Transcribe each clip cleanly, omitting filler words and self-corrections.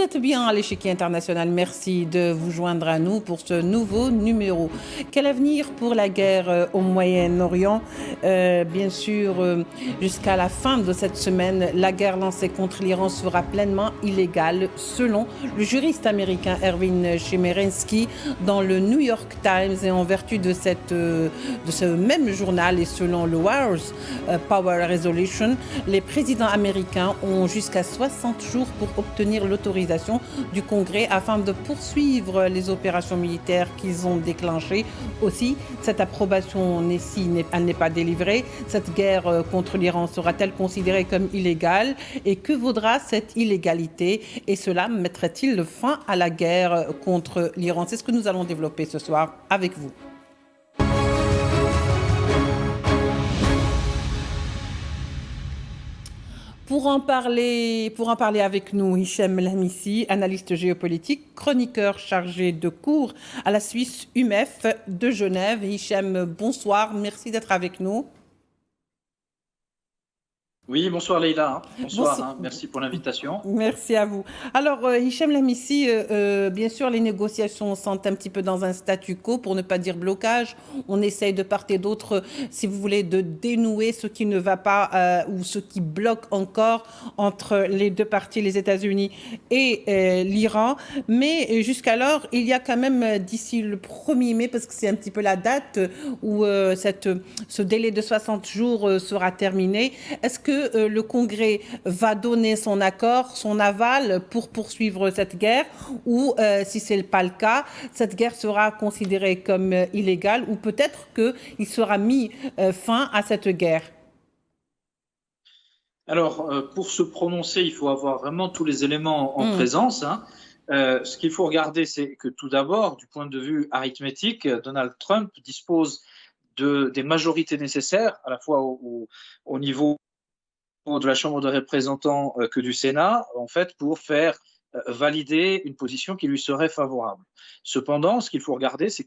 Vous êtes bien à l'Échiquier International. Merci de vous joindre à nous pour ce nouveau numéro. Quel avenir pour la guerre au Moyen-Orient? Bien sûr, jusqu'à la fin de cette semaine, la guerre lancée contre l'Iran sera pleinement illégale, selon le juriste américain Erwin Chemerinsky dans le New York Times, et en vertu de ce même journal et selon le Wars Power Resolution, les présidents américains ont jusqu'à 60 jours pour obtenir l'autorisation du Congrès afin de poursuivre les opérations militaires qu'ils ont déclenchées. Aussi, cette approbation elle n'est pas délivrée. Cette guerre contre l'Iran sera-t-elle considérée comme illégale? Et que vaudra cette illégalité? Et cela mettrait-il fin à la guerre contre l'Iran? C'est ce que nous allons développer ce soir avec vous. Pour en parler avec nous, Hichem Lamissi, analyste géopolitique, chroniqueur chargé de cours à la Suisse UMEF de Genève. Hichem, bonsoir, merci d'être avec nous. Oui, bonsoir Leïla. Bonsoir. Merci pour l'invitation. Merci à vous. Alors, Hichem Lamissi, bien sûr, les négociations sont un petit peu dans un statu quo, pour ne pas dire blocage. On essaye de part et d'autre, si vous voulez, de dénouer ce qui ne va pas ou ce qui bloque encore entre les deux parties, les États-Unis et l'Iran. Mais jusqu'alors, il y a quand même d'ici le 1er mai, parce que c'est un petit peu la date où ce délai de 60 jours sera terminé. Est-ce que le Congrès va donner son accord, son aval pour poursuivre cette guerre, ou si ce n'est pas le cas, cette guerre sera considérée comme illégale, ou peut-être qu'il sera mis fin à cette guerre? Alors, pour se prononcer, il faut avoir vraiment tous les éléments en présence. Ce qu'il faut regarder, c'est que tout d'abord, du point de vue arithmétique, Donald Trump dispose des majorités nécessaires, à la fois au niveau de la Chambre des représentants que du Sénat, en fait, pour faire valider une position qui lui serait favorable. Cependant, ce qu'il faut regarder, c'est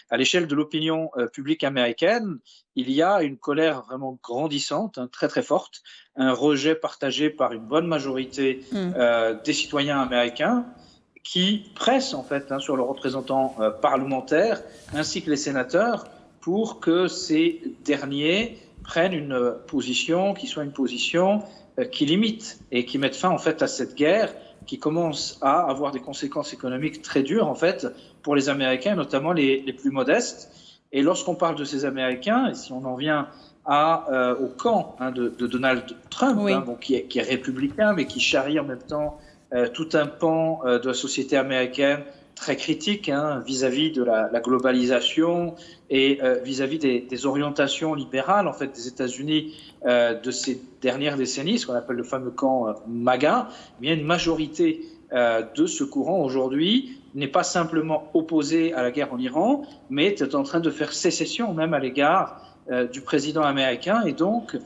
à l'échelle de l'opinion publique américaine, il y a une colère vraiment grandissante, très très forte, un rejet partagé par une bonne majorité des citoyens américains, qui pressent en fait sur leurs représentants parlementaires ainsi que les sénateurs pour que ces derniers prennent une position qui soit une position qui limite et qui mette fin en fait à cette guerre qui commence à avoir des conséquences économiques très dures en fait pour les Américains, notamment les plus modestes. Et lorsqu'on parle de ces Américains, et si on en vient au camp de Donald Trump, oui, qui est républicain mais qui charrie en même temps tout un pan de la société américaine très critique vis-à-vis de la globalisation et vis-à-vis des orientations libérales en fait des États-Unis de ces dernières décennies, ce qu'on appelle le fameux camp MAGA. Il y a une majorité de ce courant aujourd'hui n'est pas simplement opposée à la guerre en Iran, mais est en train de faire sécession même à l'égard du président américain, et donc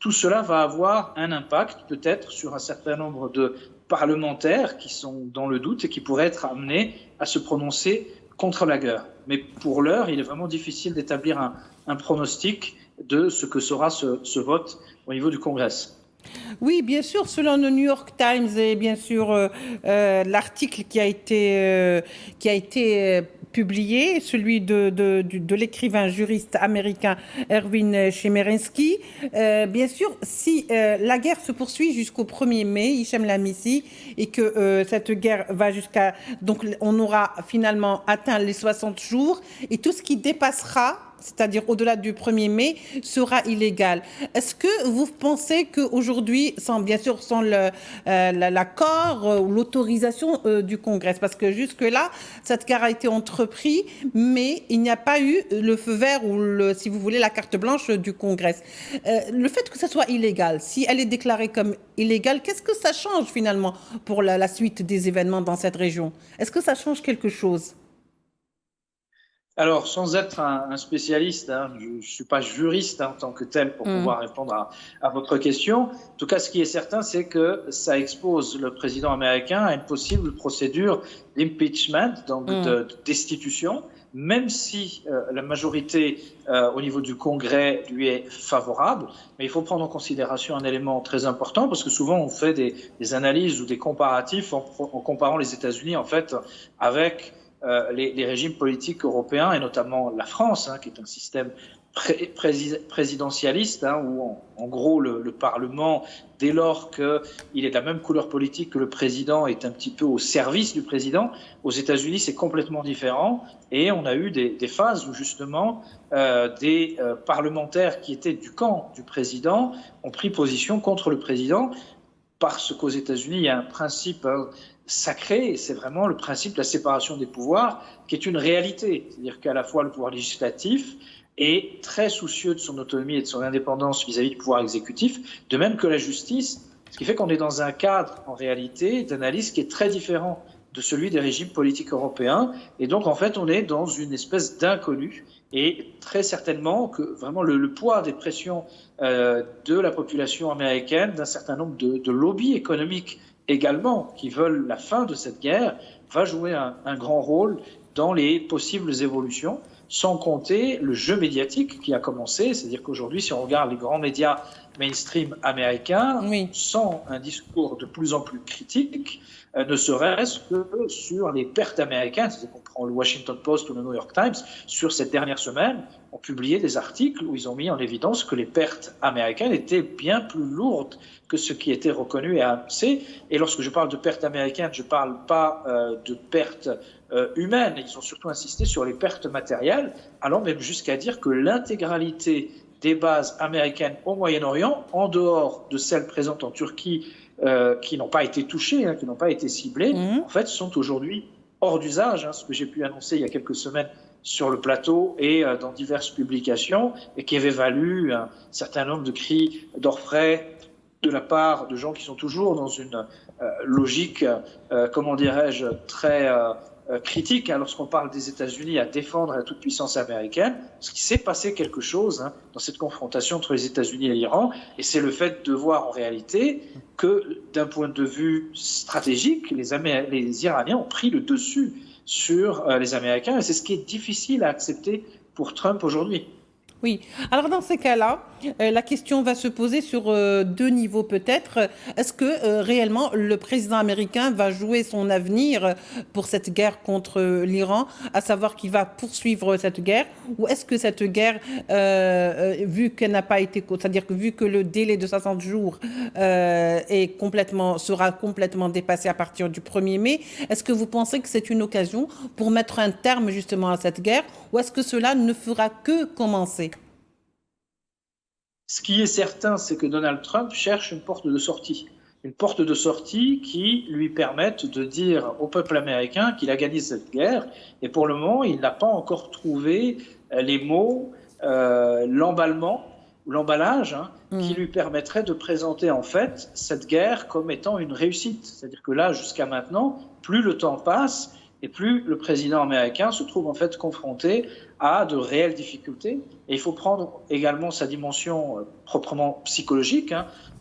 tout cela va avoir un impact peut-être sur un certain nombre de parlementaires qui sont dans le doute et qui pourraient être amenés à se prononcer contre la guerre. Mais pour l'heure, il est vraiment difficile d'établir un pronostic de ce que sera ce vote au niveau du Congrès. Oui, bien sûr, selon le New York Times et bien sûr l'article qui a été publié, celui de l'écrivain juriste américain Erwin Chemerinsky. Bien sûr, si la guerre se poursuit jusqu'au 1er mai, Hichem Lamissi, et que cette guerre va jusqu'à... Donc on aura finalement atteint les 60 jours, et tout ce qui dépassera, c'est-à-dire au-delà du 1er mai, sera illégal. Est-ce que vous pensez qu'aujourd'hui, bien sûr sans l'accord ou l'autorisation du Congrès, parce que jusque-là, cette guerre a été entreprise, mais il n'y a pas eu le feu vert ou, si vous voulez, la carte blanche du Congrès. Le fait que ça soit illégal, si elle est déclarée comme illégale, qu'est-ce que ça change finalement pour la suite des événements dans cette région? Est-ce que ça change quelque chose? Alors, sans être un spécialiste, je ne suis pas juriste en tant que tel pour pouvoir répondre à votre question. En tout cas, ce qui est certain, c'est que ça expose le président américain à une possible procédure d'impeachment, donc de destitution, même si la majorité au niveau du Congrès lui est favorable. Mais il faut prendre en considération un élément très important, parce que souvent on fait des analyses ou des comparatifs en comparant les États-Unis en fait avec les régimes politiques européens, et notamment la France, qui est un système présidentialiste, où en gros le Parlement, dès lors qu'il est de la même couleur politique que le président, est un petit peu au service du président. Aux États-Unis, c'est complètement différent, et on a eu des phases où justement des parlementaires qui étaient du camp du président ont pris position contre le président, parce qu'aux États-Unis, il y a un principe sacré, c'est vraiment le principe de la séparation des pouvoirs, qui est une réalité. C'est-à-dire qu'à la fois le pouvoir législatif est très soucieux de son autonomie et de son indépendance vis-à-vis du pouvoir exécutif, de même que la justice, ce qui fait qu'on est dans un cadre, en réalité, d'analyse qui est très différent de celui des régimes politiques européens. Et donc, en fait, on est dans une espèce d'inconnu. Et très certainement que vraiment le poids des pressions de la population américaine, d'un certain nombre de lobbies économiques également, qui veulent la fin de cette guerre, va jouer un grand rôle dans les possibles évolutions, sans compter le jeu médiatique qui a commencé. C'est-à-dire qu'aujourd'hui, si on regarde les grands médias mainstream américains, sans un discours de plus en plus critique, ne serait-ce que sur les pertes américaines. C'est-à-dire qu'on prend le Washington Post ou le New York Times, sur cette dernière semaine, ont publié des articles où ils ont mis en évidence que les pertes américaines étaient bien plus lourdes que ce qui était reconnu et annoncé. Et lorsque je parle de pertes américaines, je ne parle pas de pertes humaines. Ils ont surtout insisté sur les pertes matérielles, allant même jusqu'à dire que l'intégralité des bases américaines au Moyen-Orient, en dehors de celles présentes en Turquie, qui n'ont pas été touchées, qui n'ont pas été ciblées, en fait, sont aujourd'hui hors d'usage, ce que j'ai pu annoncer il y a quelques semaines sur le plateau et dans diverses publications, et qui avait valu un certain nombre de cris d'orfraie de la part de gens qui sont toujours dans une logique, comment dirais-je, très critique, lorsqu'on parle des États-Unis à défendre la toute-puissance américaine, parce qu'il s'est passé quelque chose dans cette confrontation entre les États-Unis et l'Iran, et c'est le fait de voir en réalité que, d'un point de vue stratégique, les Iraniens ont pris le dessus sur les Américains, et c'est ce qui est difficile à accepter pour Trump aujourd'hui. Oui. Alors dans ces cas-là, la question va se poser sur deux niveaux peut-être. Est-ce que réellement le président américain va jouer son avenir pour cette guerre contre l'Iran, à savoir qu'il va poursuivre cette guerre, ou est-ce que cette guerre, vu qu'elle n'a pas été, c'est-à-dire que vu que le délai de 60 jours sera complètement dépassé à partir du 1er mai, est-ce que vous pensez que c'est une occasion pour mettre un terme justement à cette guerre, ou est-ce que cela ne fera que commencer? Ce qui est certain, c'est que Donald Trump cherche une porte de sortie. Une porte de sortie qui lui permette de dire au peuple américain qu'il a gagné cette guerre. Et pour le moment, il n'a pas encore trouvé les mots, l'emballement ou l'emballage qui lui permettrait de présenter en fait cette guerre comme étant une réussite. C'est-à-dire que là, jusqu'à maintenant, plus le temps passe et plus le président américain se trouve en fait confronté à de réelles difficultés. Et il faut prendre également sa dimension proprement psychologique.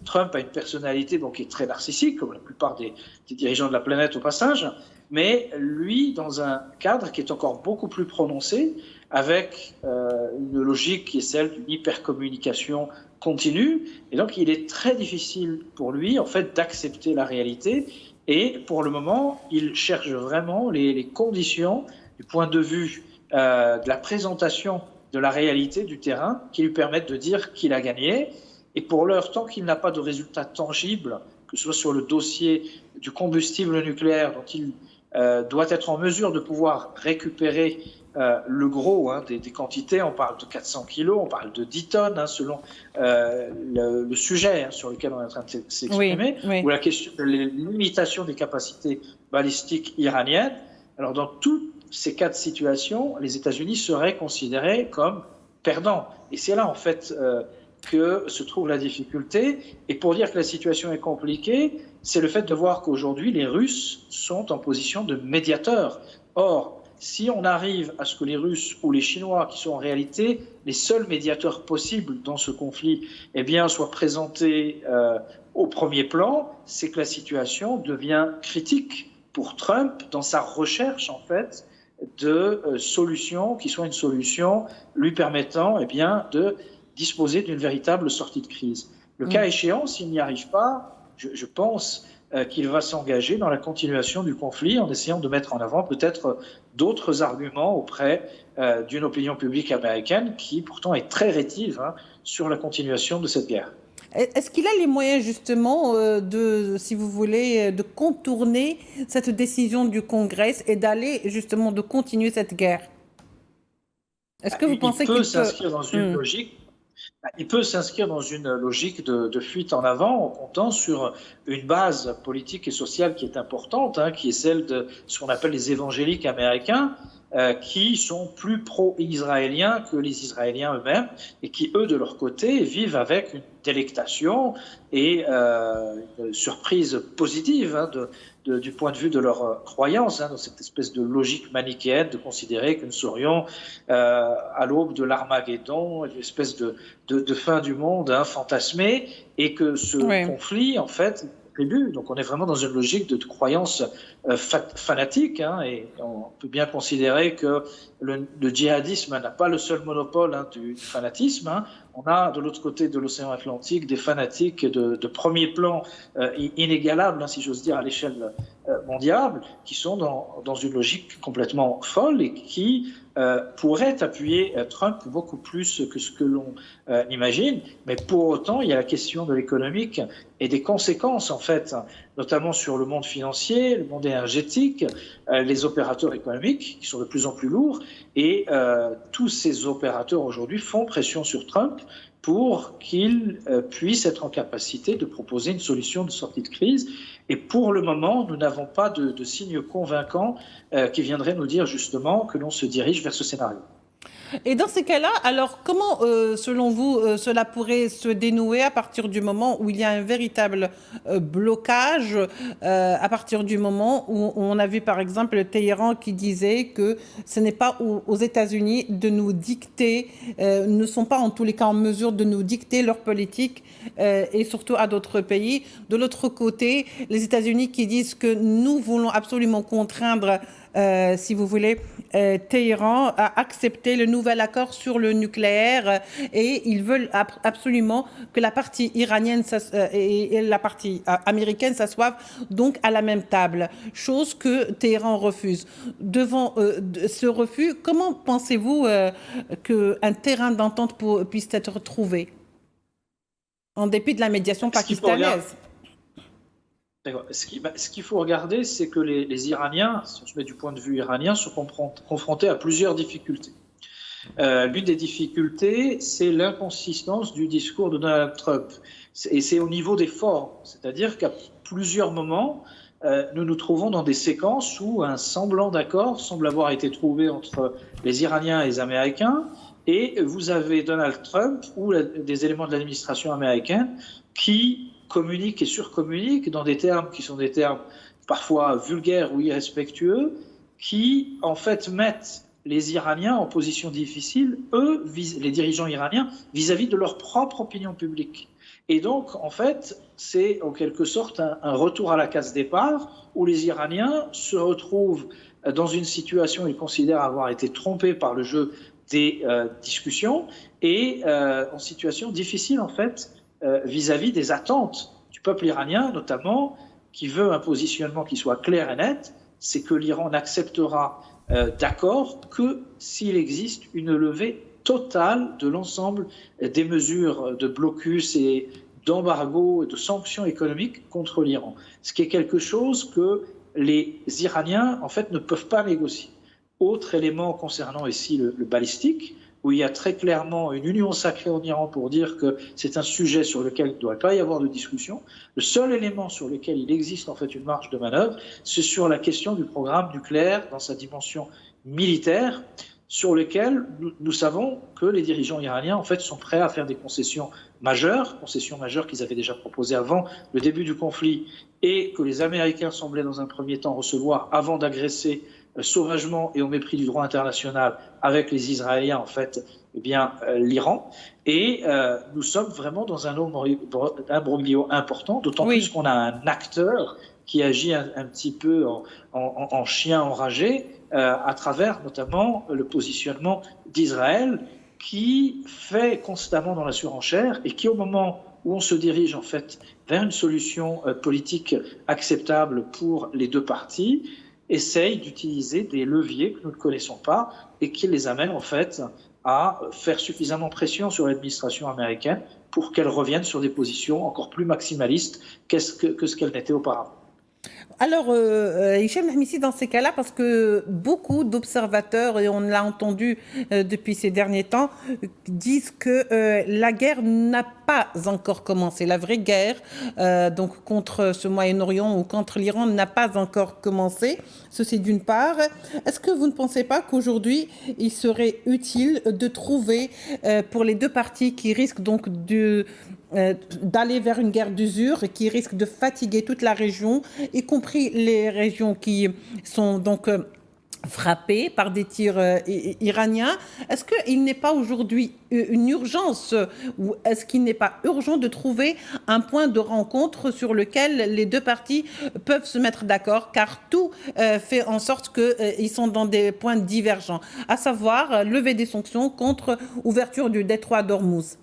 Trump a une personnalité qui est très narcissique, comme la plupart des dirigeants de la planète au passage, mais lui, dans un cadre qui est encore beaucoup plus prononcé, avec une logique qui est celle d'une hypercommunication continue. Et donc, il est très difficile pour lui, en fait, d'accepter la réalité. Et pour le moment, il cherche vraiment les conditions du point de vue de la présentation de la réalité du terrain qui lui permettent de dire qu'il a gagné. Et pour l'heure, tant qu'il n'a pas de résultats tangibles, que ce soit sur le dossier du combustible nucléaire dont il doit être en mesure de pouvoir récupérer le gros des quantités, on parle de 400 kilos, on parle de 10 tonnes selon le sujet sur lequel on est en train de s'exprimer, ou la question de la limitation des capacités balistiques iraniennes. Alors dans tous ces cas de situation, les États-Unis seraient considérés comme perdants. Et c'est là en fait que se trouve la difficulté. Et pour dire que la situation est compliquée, c'est le fait de voir qu'aujourd'hui les Russes sont en position de médiateurs. Or, si on arrive à ce que les Russes ou les Chinois, qui sont en réalité les seuls médiateurs possibles dans ce conflit, soient présentés au premier plan, c'est que la situation devient critique pour Trump dans sa recherche, en fait, de solution qui soit une solution lui permettant de disposer d'une véritable sortie de crise. Le cas échéant, s'il n'y arrive pas, je pense qu'il va s'engager dans la continuation du conflit en essayant de mettre en avant peut-être d'autres arguments auprès d'une opinion publique américaine qui pourtant est très rétive sur la continuation de cette guerre. Est-ce qu'il a les moyens justement si vous voulez, de contourner cette décision du Congrès et d'aller justement de continuer cette guerre? Est-ce que vous pensez qu'il peut s'inscrire dans une logique? Il peut s'inscrire dans une logique de fuite en avant en comptant sur une base politique et sociale qui est importante, qui est celle de ce qu'on appelle les évangéliques américains, qui sont plus pro-israéliens que les Israéliens eux-mêmes et qui, eux, de leur côté, vivent avec une délectation et une surprise positive du point de vue de leur croyance, dans cette espèce de logique manichéenne de considérer que nous serions à l'aube de l'Armageddon, une espèce de fin du monde fantasmée, et que ce conflit, en fait, tribus. Donc on est vraiment dans une logique de croyance fanatique, et on peut bien considérer que le djihadisme n'a pas le seul monopole du fanatisme. On a de l'autre côté de l'océan Atlantique des fanatiques de premier plan inégalables, si j'ose dire, à l'échelle mondiale, qui sont dans une logique complètement folle et qui pourraient appuyer Trump beaucoup plus que ce que l'on imagine. Mais pour autant, il y a la question de l'économique et des conséquences, en fait, notamment sur le monde financier, le monde énergétique, les opérateurs économiques qui sont de plus en plus lourds. Et tous ces opérateurs aujourd'hui font pression sur Trump pour qu'il puisse être en capacité de proposer une solution de sortie de crise. Et pour le moment, nous n'avons pas de signes convaincants qui viendraient nous dire justement que l'on se dirige vers ce scénario. Et dans ces cas-là, alors comment, selon vous, cela pourrait se dénouer à partir du moment où il y a un véritable blocage, à partir du moment où on a vu par exemple Téhéran qui disait que ce n'est pas aux États-Unis de nous dicter, ne sont pas en tous les cas en mesure de nous dicter leur politique et surtout à d'autres pays. De l'autre côté, les États-Unis qui disent que nous voulons absolument contraindre si vous voulez, Téhéran a accepté le nouvel accord sur le nucléaire et ils veulent absolument que la partie iranienne et la partie américaine s'assoivent donc à la même table, chose que Téhéran refuse. Devant ce refus, comment pensez-vous qu'un terrain d'entente puisse être trouvé en dépit de la médiation pakistanaise? Ce qu'il faut regarder, c'est que les Iraniens, si on se met du point de vue iranien, sont confrontés à plusieurs difficultés. L'une des difficultés, c'est l'inconsistance du discours de Donald Trump. Et c'est au niveau des formes. C'est-à-dire qu'à plusieurs moments, nous nous trouvons dans des séquences où un semblant d'accord semble avoir été trouvé entre les Iraniens et les Américains. Et vous avez Donald Trump ou des éléments de l'administration américaine qui communiquent et surcommuniquent dans des termes qui sont des termes parfois vulgaires ou irrespectueux, qui en fait mettent les Iraniens en position difficile, eux, les dirigeants iraniens, vis-à-vis de leur propre opinion publique. Et donc, en fait, c'est en quelque sorte un retour à la case départ où les Iraniens se retrouvent dans une situation où ils considèrent avoir été trompés par le jeu des discussions et en situation difficile, en fait, vis-à-vis des attentes du peuple iranien, notamment, qui veut un positionnement qui soit clair et net, c'est que l'Iran n'acceptera d'accord que s'il existe une levée totale de l'ensemble des mesures de blocus et d'embargo et de sanctions économiques contre l'Iran. Ce qui est quelque chose que les Iraniens, en fait, ne peuvent pas négocier. Autre élément concernant ici le balistique, où il y a très clairement une union sacrée en Iran pour dire que c'est un sujet sur lequel il ne doit pas y avoir de discussion. Le seul élément sur lequel il existe en fait une marge de manœuvre, c'est sur la question du programme nucléaire dans sa dimension militaire, sur lequel nous savons que les dirigeants iraniens en fait sont prêts à faire des concessions majeures qu'ils avaient déjà proposées avant le début du conflit et que les Américains semblaient dans un premier temps recevoir avant d'agresser sauvagement et au mépris du droit international avec les Israéliens, en fait, l'Iran. Et nous sommes vraiment dans un imbroglio important, d'autant plus qu'on a un acteur qui agit un petit peu en chien enragé, à travers notamment le positionnement d'Israël, qui fait constamment dans la surenchère et qui, au moment où on se dirige en fait vers une solution politique acceptable pour les deux parties, essaye d'utiliser des leviers que nous ne connaissons pas et qui les amènent en fait à faire suffisamment pression sur l'administration américaine pour qu'elle revienne sur des positions encore plus maximalistes que ce qu'elle n'était auparavant. Alors, Hicham Hamisi, dans ces cas-là, parce que beaucoup d'observateurs, et on l'a entendu depuis ces derniers temps, disent que la guerre n'a pas encore commencé. La vraie guerre, donc contre ce Moyen-Orient ou contre l'Iran, n'a pas encore commencé. Ceci d'une part. Est-ce que vous ne pensez pas qu'aujourd'hui, il serait utile de trouver pour les deux parties qui risquent donc d'aller vers une guerre d'usure et qui risque de fatiguer toute la région, y compris les régions qui sont donc frappées par des tirs iraniens. Est-ce qu'il n'est pas aujourd'hui une urgence ou est-ce qu'il n'est pas urgent de trouver un point de rencontre sur lequel les deux parties peuvent se mettre d'accord, car tout fait en sorte qu'ils sont dans des points divergents, à savoir lever des sanctions contre ouverture du détroit d'Ormuz?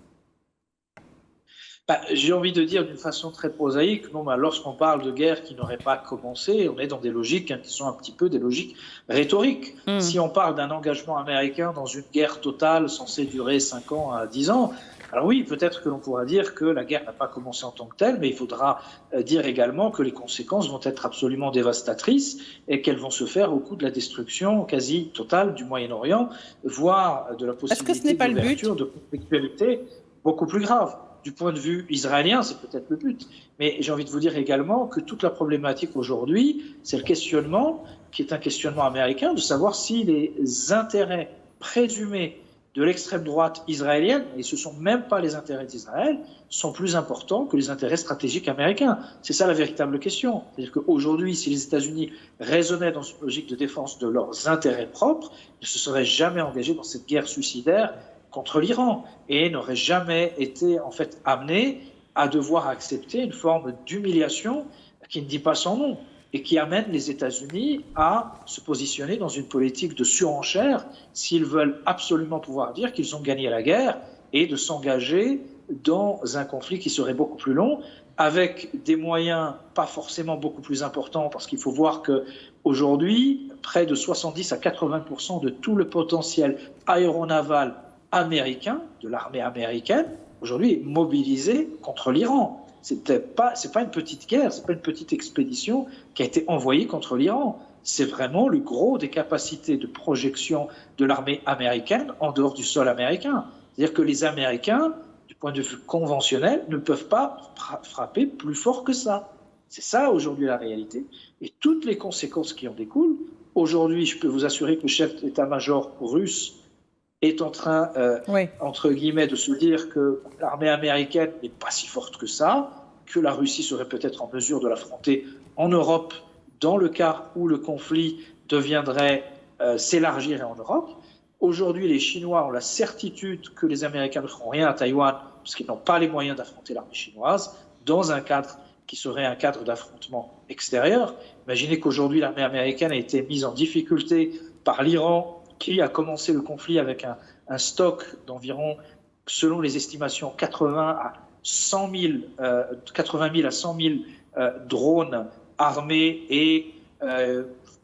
J'ai envie de dire d'une façon très prosaïque, lorsqu'on parle de guerre qui n'aurait pas commencé, on est dans des logiques qui sont un petit peu des logiques rhétoriques. Si on parle d'un engagement américain dans une guerre totale censée durer 5 ans à 10 ans, alors oui, peut-être que l'on pourra dire que la guerre n'a pas commencé en tant que telle, mais il faudra dire également que les conséquences vont être absolument dévastatrices et qu'elles vont se faire au coût de la destruction quasi totale du Moyen-Orient, voire de la possibilité d'ouverture de conflictualité beaucoup plus grave. Du point de vue israélien, c'est peut-être le but. Mais j'ai envie de vous dire également que toute la problématique aujourd'hui, c'est le questionnement, qui est un questionnement américain, de savoir si les intérêts présumés de l'extrême droite israélienne, et ce ne sont même pas les intérêts d'Israël, sont plus importants que les intérêts stratégiques américains. C'est ça la véritable question. C'est-à-dire qu'aujourd'hui, si les États-Unis raisonnaient dans une logique de défense de leurs intérêts propres, ils ne se seraient jamais engagés dans cette guerre suicidaire contre l'Iran et n'aurait jamais été en fait amené à devoir accepter une forme d'humiliation qui ne dit pas son nom et qui amène les États-Unis à se positionner dans une politique de surenchère s'ils veulent absolument pouvoir dire qu'ils ont gagné la guerre et de s'engager dans un conflit qui serait beaucoup plus long avec des moyens pas forcément beaucoup plus importants, parce qu'il faut voir qu'aujourd'hui, près de 70 à 80% de tout le potentiel aéronaval américain, de l'armée américaine, aujourd'hui est mobilisé contre l'Iran. C'est pas une petite guerre, c'est pas une petite expédition qui a été envoyée contre l'Iran. C'est vraiment le gros des capacités de projection de l'armée américaine en dehors du sol américain. C'est-à-dire que les Américains, du point de vue conventionnel, ne peuvent pas frapper plus fort que ça. C'est ça aujourd'hui la réalité. Et toutes les conséquences qui en découlent, aujourd'hui, je peux vous assurer que le chef d'état-major russe est en train, entre guillemets, de se dire que l'armée américaine n'est pas si forte que ça, que la Russie serait peut-être en mesure de l'affronter en Europe dans le cas où le conflit deviendrait s'élargirait en Europe. Aujourd'hui, les Chinois ont la certitude que les Américains ne feront rien à Taïwan parce qu'ils n'ont pas les moyens d'affronter l'armée chinoise dans un cadre qui serait un cadre d'affrontement extérieur. Imaginez qu'aujourd'hui, l'armée américaine a été mise en difficulté par l'Iran, qui a commencé le conflit avec un stock d'environ, selon les estimations, 80 à 100 000 drones armés et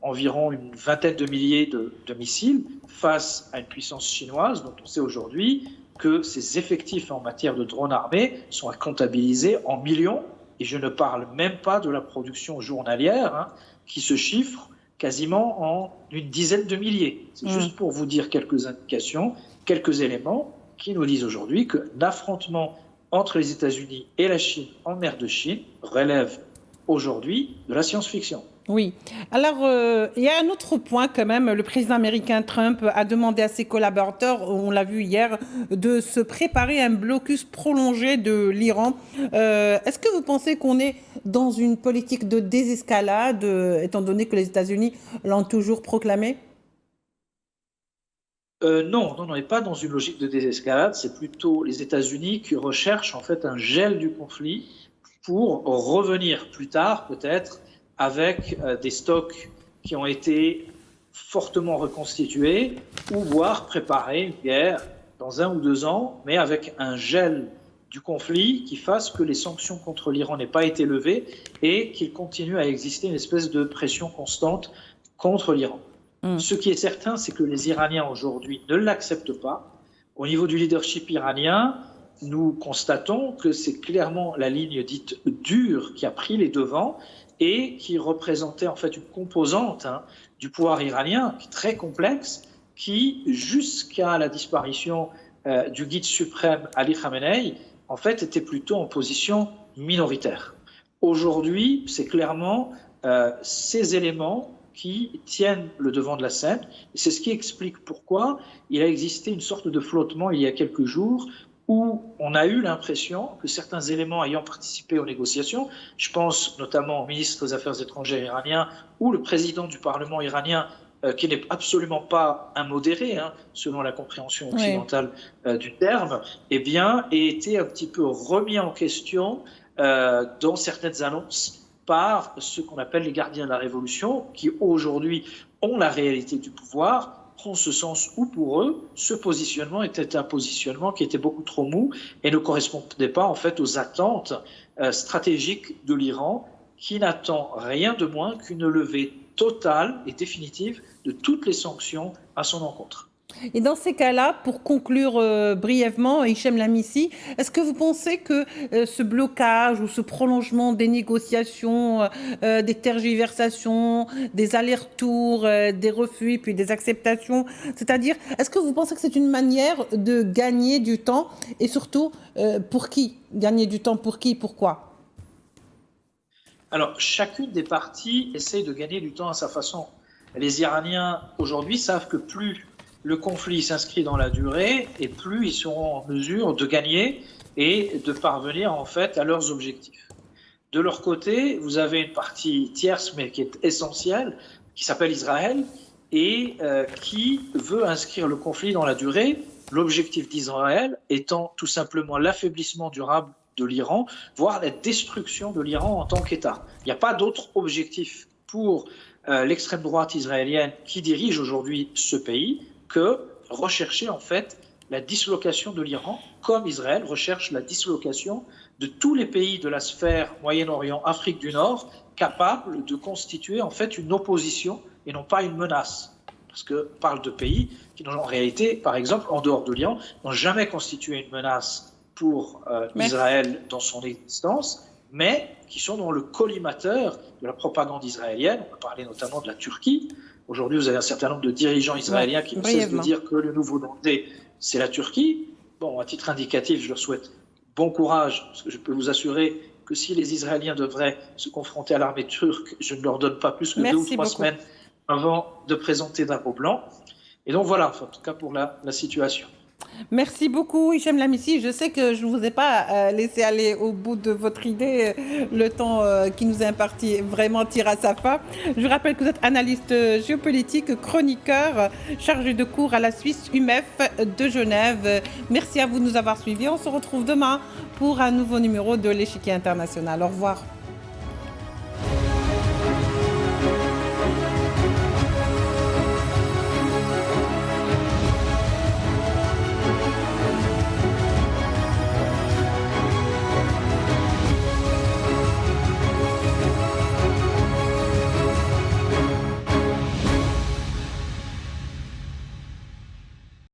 environ une vingtaine de milliers de missiles face à une puissance chinoise dont on sait aujourd'hui que ses effectifs en matière de drones armés sont à comptabiliser en millions. Et je ne parle même pas de la production journalière qui se chiffre quasiment en une dizaine de milliers. C'est juste pour vous dire quelques indications, quelques éléments qui nous disent aujourd'hui que l'affrontement entre les États-Unis et la Chine en mer de Chine relève aujourd'hui de la science-fiction. Oui. Alors, il y a un autre point quand même. Le président américain Trump a demandé à ses collaborateurs, on l'a vu hier, de se préparer à un blocus prolongé de l'Iran. Est-ce que vous pensez qu'on est dans une politique de désescalade, étant donné que les États-Unis l'ont toujours proclamé ? Non, on n'est pas dans une logique de désescalade. C'est plutôt les États-Unis qui recherchent en fait un gel du conflit pour revenir plus tard, peut-être, avec des stocks qui ont été fortement reconstitués, ou voire préparer une guerre dans 1 ou 2 ans, mais avec un gel du conflit qui fasse que les sanctions contre l'Iran n'aient pas été levées et qu'il continue à exister une espèce de pression constante contre l'Iran. Ce qui est certain, c'est que les Iraniens aujourd'hui ne l'acceptent pas. Au niveau du leadership iranien, nous constatons que c'est clairement la ligne dite dure qui a pris les devants et qui représentait en fait une composante du pouvoir iranien très complexe qui, jusqu'à la disparition du guide suprême Ali Khamenei, en fait, était plutôt en position minoritaire. Aujourd'hui, c'est clairement ces éléments qui tiennent le devant de la scène. Et c'est ce qui explique pourquoi il a existé une sorte de flottement il y a quelques jours où on a eu l'impression que certains éléments ayant participé aux négociations, je pense notamment au ministre des Affaires étrangères iranien ou le président du Parlement iranien, qui n'est absolument pas un modéré, selon la compréhension occidentale du terme, eh bien, ait été un petit peu remis en question dans certaines annonces par ce qu'on appelle les gardiens de la révolution, qui aujourd'hui ont la réalité du pouvoir, en ce sens où pour eux, ce positionnement était un positionnement qui était beaucoup trop mou et ne correspondait pas en fait aux attentes stratégiques de l'Iran, qui n'attend rien de moins qu'une levée totale et définitive de toutes les sanctions à son encontre. Et dans ces cas-là, pour conclure brièvement, Hichem Lamisi, est-ce que vous pensez que ce blocage ou ce prolongement des négociations, des tergiversations, des allers-retours, des refus puis des acceptations, c'est-à-dire, est-ce que vous pensez que c'est une manière de gagner du temps et surtout, pour qui? Gagner du temps pour qui? Pourquoi? Alors, chacune des parties essaie de gagner du temps à sa façon. Les Iraniens, aujourd'hui, savent que plus le conflit s'inscrit dans la durée et plus ils seront en mesure de gagner et de parvenir en fait à leurs objectifs. De leur côté, vous avez une partie tierce mais qui est essentielle, qui s'appelle Israël et qui veut inscrire le conflit dans la durée. L'objectif d'Israël étant tout simplement l'affaiblissement durable de l'Iran, voire la destruction de l'Iran en tant qu'État. Il n'y a pas d'autre objectif pour l'extrême droite israélienne qui dirige aujourd'hui ce pays que rechercher en fait la dislocation de l'Iran, comme Israël recherche la dislocation de tous les pays de la sphère Moyen-Orient, Afrique du Nord, capables de constituer en fait une opposition et non pas une menace. Parce qu'on parle de pays qui, en réalité, par exemple, en dehors de l'Iran, n'ont jamais constitué une menace pour Israël dans son existence, mais qui sont dans le collimateur de la propagande israélienne. On peut parler notamment de la Turquie. Aujourd'hui, vous avez un certain nombre de dirigeants israéliens qui ne cessent de dire que le nouveau danger, c'est la Turquie. Bon, à titre indicatif, je leur souhaite bon courage, parce que je peux vous assurer que si les Israéliens devraient se confronter à l'armée turque, je ne leur donne pas plus que 2 ou 3 semaines avant de présenter drapeau blanc. Et donc voilà, en tout cas pour la situation. Merci beaucoup, Hichem Lamisi. Je sais que je ne vous ai pas laissé aller au bout de votre idée. Le temps qui nous est imparti vraiment tire à sa fin. Je rappelle que vous êtes analyste géopolitique, chroniqueur, chargé de cours à la Suisse UMEF de Genève. Merci à vous de nous avoir suivis. On se retrouve demain pour un nouveau numéro de l'Échiquier international. Au revoir.